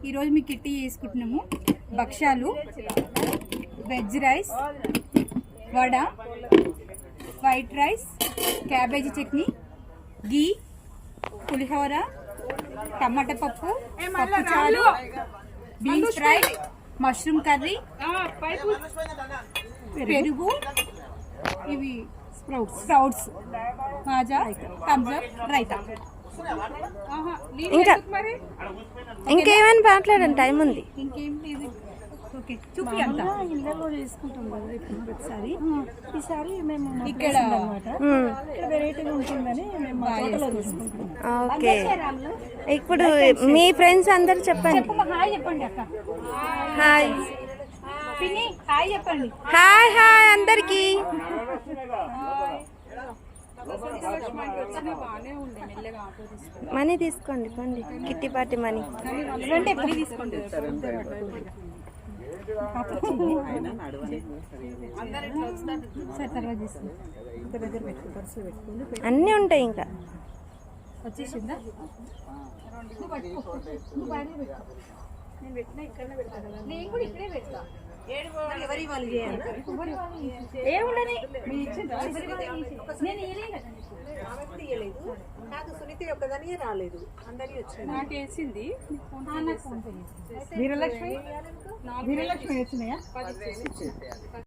ఈరోజు మీ కిట్టి చేసుకుంటున్నాము. భక్ష్యాలు, veg rice, vada, white rice, cabbage chutney, ghee, pulihora, tomato పప్పు, పప్పు చారు, బీన్స్ ఫ్రై, మష్రూమ్ కర్రీ, పెరుగు, ఇవి sprouts, Maaza, Thums Up, raita. ఇంకా ఇంకేమైనా మాట్లాడండి, టైం ఉంది. ఇంకేం లేదు. ఓకే, చూపి అంతా ఇళ్ళలో చేసుకుంటాం కదా ఇప్పుడు ప్రతిసారి. ఈసారి మేము ఇక్కడ వెరైటీగా ఉంటుందని మేము హోటల్లో చేసుకుంటాం. ఓకే, ఇప్పుడు మీ ఫ్రెండ్స్ అందరు చెప్పండి. హాయ్ చెప్పండి అక్క. హాయ్ పిన్ని హాయ్ చెప్పండి. హాయ్ హాయ్ అందరికి. మనీ తీసుకోండి, పండి కిట్టి పార్టీ మనీ. అన్నీ ఉంటాయి ఇంకా. వచ్చేసిందా? నేను కూడా ఇక్కడే పెడతా. ఏముండని నేను నాకు సునీత ఒక్కదానికే రాలేదు, అందరికీ వచ్చింది. నాకు వేసింది. వీరలక్ష్మి వచ్చినాయా?